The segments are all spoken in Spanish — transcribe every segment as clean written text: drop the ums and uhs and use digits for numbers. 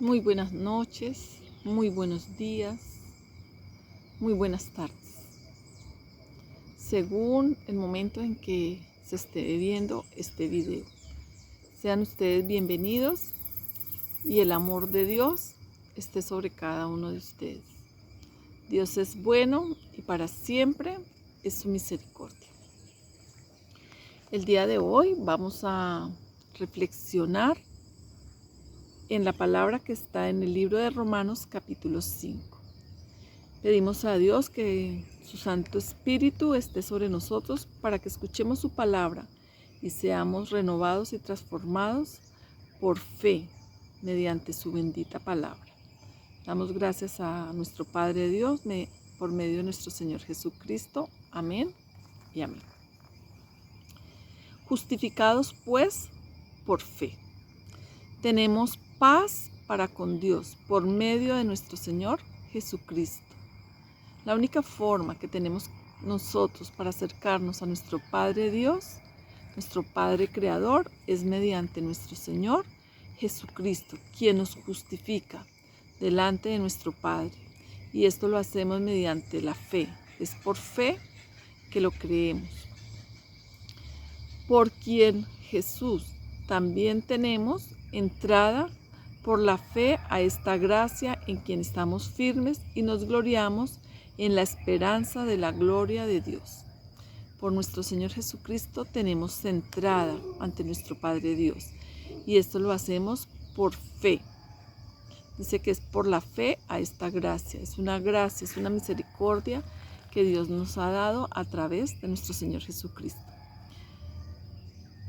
Muy buenas noches, muy buenos días, muy buenas tardes. Según el momento en que se esté viendo este video. Sean ustedes bienvenidos y el amor de Dios esté sobre cada uno de ustedes. Dios es bueno y para siempre es su misericordia. El día de hoy vamos a reflexionar en la palabra que está en el libro de Romanos capítulo 5. Pedimos a Dios que su Santo Espíritu esté sobre nosotros para que escuchemos su palabra y seamos renovados y transformados por fe mediante su bendita palabra. Damos gracias a nuestro Padre Dios por medio de nuestro Señor Jesucristo. Amén y amén. Justificados pues por fe, tenemos paz para con Dios por medio de nuestro Señor Jesucristo. La única forma que tenemos nosotros para acercarnos a nuestro Padre Dios, nuestro Padre Creador, es mediante nuestro Señor Jesucristo, quien nos justifica delante de nuestro Padre. Y esto lo hacemos mediante la fe. Es por fe que lo creemos. Por quien Jesús también tenemos entrada por la fe a esta gracia en quien estamos firmes y nos gloriamos en la esperanza de la gloria de Dios. Por nuestro Señor Jesucristo tenemos entrada ante nuestro Padre Dios y esto lo hacemos por fe. Dice que es por la fe a esta gracia. Es una gracia, es una misericordia que Dios nos ha dado a través de nuestro Señor Jesucristo.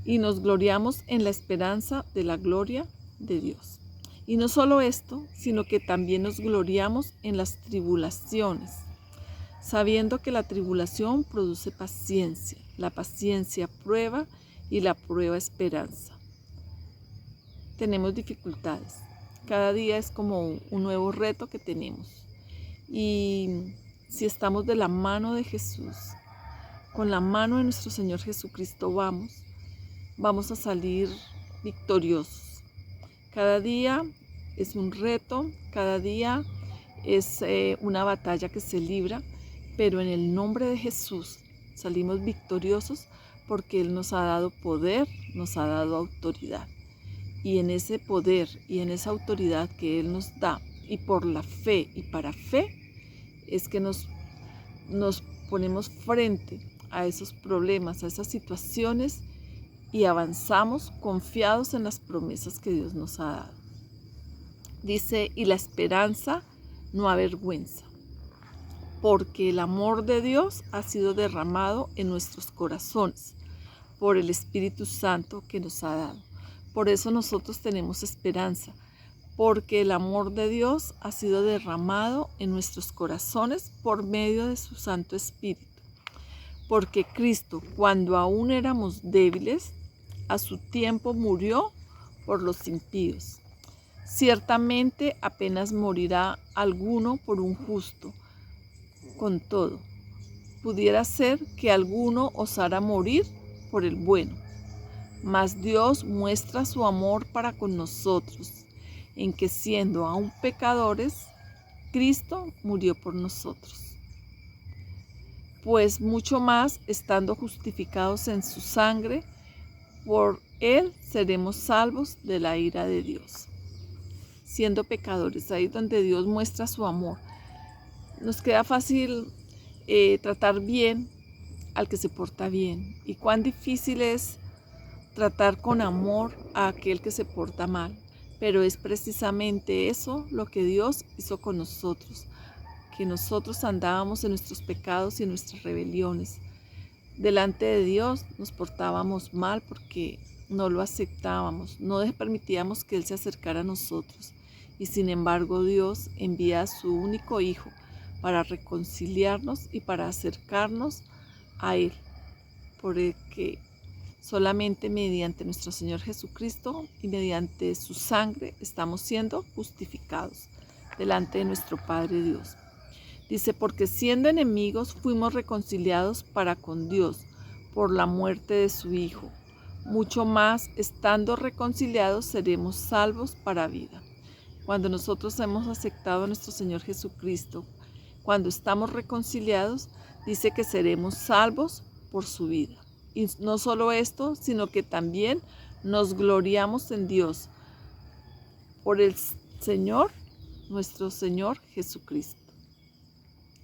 Y nos gloriamos en la esperanza de la gloria de Dios. Y no solo esto, sino que también nos gloriamos en las tribulaciones, sabiendo que la tribulación produce paciencia, la paciencia prueba y la prueba esperanza. Tenemos dificultades, cada día es como un nuevo reto que tenemos. Y si estamos de la mano de Jesús, con la mano de nuestro Señor Jesucristo vamos a salir victoriosos. Cada día es un reto, cada día es una batalla que se libra, pero en el nombre de Jesús salimos victoriosos porque Él nos ha dado poder, nos ha dado autoridad. Y en ese poder y en esa autoridad que Él nos da, y por la fe y para fe, es que nos ponemos frente a esos problemas, a esas situaciones y avanzamos confiados en las promesas que Dios nos ha dado. Dice, y la esperanza no avergüenza, porque el amor de Dios ha sido derramado en nuestros corazones por el Espíritu Santo que nos ha dado. Por eso nosotros tenemos esperanza, porque el amor de Dios ha sido derramado en nuestros corazones por medio de su Santo Espíritu. Porque Cristo, cuando aún éramos débiles, a su tiempo murió por los impíos. Ciertamente apenas morirá alguno por un justo. Con todo, pudiera ser que alguno osara morir por el bueno. Mas Dios muestra su amor para con nosotros, en que siendo aún pecadores, Cristo murió por nosotros. Pues mucho más, estando justificados en su sangre, por Él seremos salvos de la ira de Dios. Siendo pecadores, ahí donde Dios muestra su amor. Nos queda fácil tratar bien al que se porta bien. Y cuán difícil es tratar con amor a aquel que se porta mal. Pero es precisamente eso lo que Dios hizo con nosotros. Que nosotros andábamos en nuestros pecados y en nuestras rebeliones. Delante de Dios nos portábamos mal porque no lo aceptábamos, no permitíamos que Él se acercara a nosotros. Y sin embargo Dios envía a su único Hijo para reconciliarnos y para acercarnos a Él. Porque solamente mediante nuestro Señor Jesucristo y mediante su sangre estamos siendo justificados delante de nuestro Padre Dios. Dice, porque siendo enemigos fuimos reconciliados para con Dios por la muerte de su Hijo. Mucho más, estando reconciliados, seremos salvos para vida. cuando nosotros hemos aceptado a nuestro Señor Jesucristo, cuando estamos reconciliados, dice que seremos salvos por su vida. Y no solo esto, sino que también nos gloriamos en Dios por el Señor, nuestro Señor Jesucristo.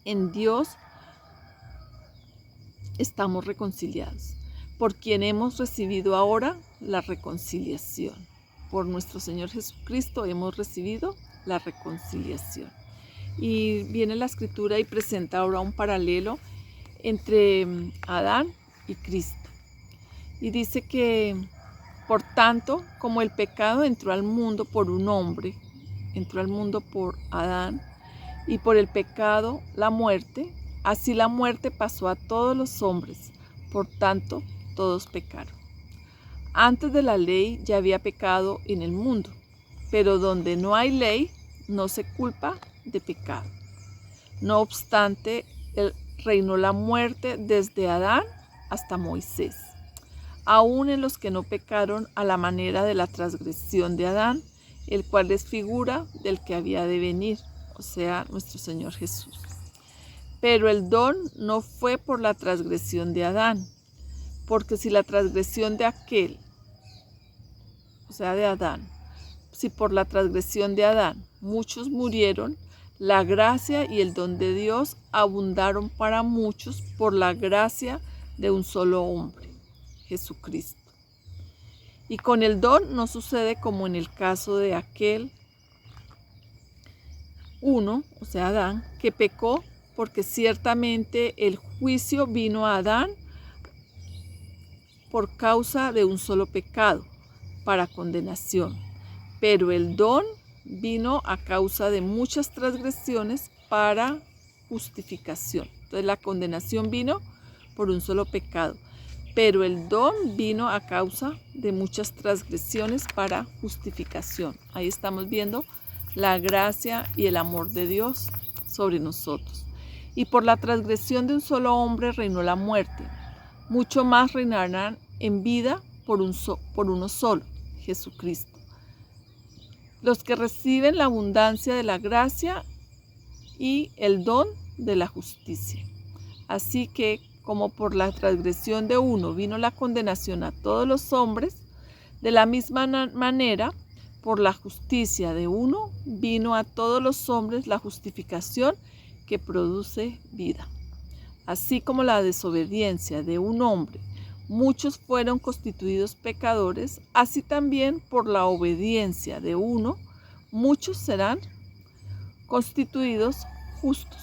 En Dios estamos reconciliados, por quien hemos recibido ahora la reconciliación. Por nuestro Señor Jesucristo hemos recibido la reconciliación. Y viene la Escritura y presenta ahora un paralelo entre Adán y Cristo. Y dice que, por tanto, como el pecado entró al mundo por un hombre, entró al mundo por Adán, y por el pecado la muerte, así la muerte pasó a todos los hombres, por tanto, todos pecaron. Antes de la ley ya había pecado en el mundo, pero donde no hay ley, no se culpa de pecado. No obstante, reinó la muerte desde Adán hasta Moisés, aun en los que no pecaron a la manera de la transgresión de Adán, el cual es figura del que había de venir, o sea, nuestro Señor Jesús. Pero el don no fue por la transgresión de Adán, porque si la transgresión de aquel, o sea, de Adán, si por la transgresión de Adán muchos murieron, la gracia y el don de Dios abundaron para muchos por la gracia de un solo hombre, Jesucristo. Y con el don no sucede como en el caso de aquel uno, o sea, Adán, que pecó, porque ciertamente el juicio vino a Adán por causa de un solo pecado, para condenación. Pero el don vino a causa de muchas transgresiones para justificación. Entonces la condenación vino por un solo pecado, pero el don vino a causa de muchas transgresiones para justificación. Ahí estamos viendo la gracia y el amor de Dios sobre nosotros. Y por la transgresión de un solo hombre reinó la muerte. Mucho más reinarán en vida por uno solo, Jesucristo. Los que reciben la abundancia de la gracia y el don de la justicia. Así que, como por la transgresión de uno vino la condenación a todos los hombres, de la misma manera, por la justicia de uno vino a todos los hombres la justificación que produce vida. Así como la desobediencia de un hombre, muchos fueron constituidos pecadores, así también por la obediencia de uno, muchos serán constituidos justos.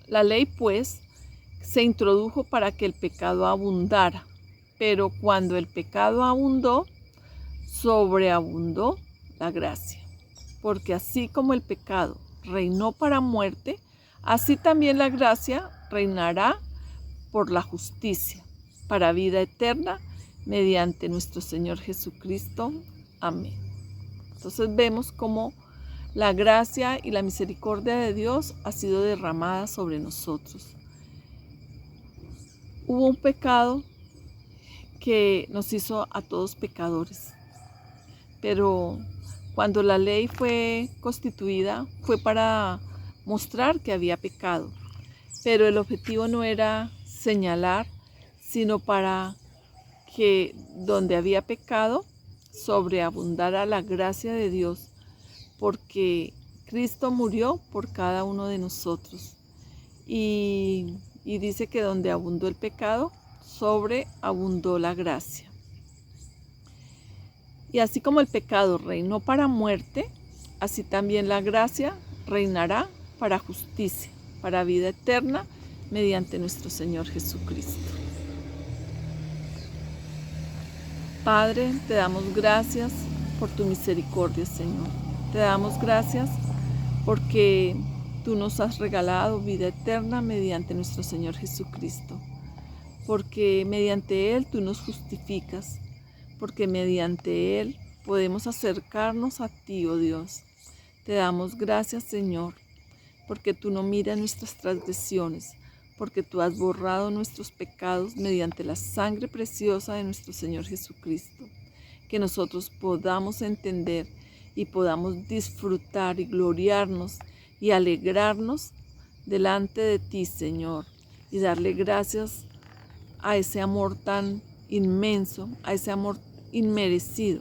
La ley, pues, se introdujo para que el pecado abundara, pero cuando el pecado abundó, sobreabundó la gracia. Porque así como el pecado reinó para muerte, así también la gracia reinará por la justicia, para vida eterna, mediante nuestro Señor Jesucristo. Amén. Entonces vemos cómo la gracia y la misericordia de Dios ha sido derramada sobre nosotros. Hubo un pecado que nos hizo a todos pecadores, pero cuando la ley fue constituida fue para mostrar que había pecado, pero el objetivo no era señalar, sino para que donde había pecado sobreabundara la gracia de Dios, porque Cristo murió por cada uno de nosotros. Y dice que donde abundó el pecado, sobreabundó la gracia. Y así como el pecado reinó para muerte, así también la gracia reinará para justicia, para vida eterna, mediante nuestro Señor Jesucristo. Padre, te damos gracias por tu misericordia, Señor. Te damos gracias porque tú nos has regalado vida eterna mediante nuestro Señor Jesucristo. Porque mediante Él tú nos justificas. Porque mediante Él podemos acercarnos a ti, oh Dios. Te damos gracias, Señor, porque tú no miras nuestras transgresiones, porque tú has borrado nuestros pecados mediante la sangre preciosa de nuestro Señor Jesucristo. Que nosotros podamos entender y podamos disfrutar y gloriarnos y alegrarnos delante de ti, Señor, y darle gracias a ese amor tan inmenso, a ese amor inmerecido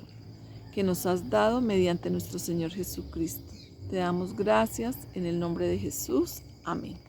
que nos has dado mediante nuestro Señor Jesucristo. Te damos gracias en el nombre de Jesús. Amén.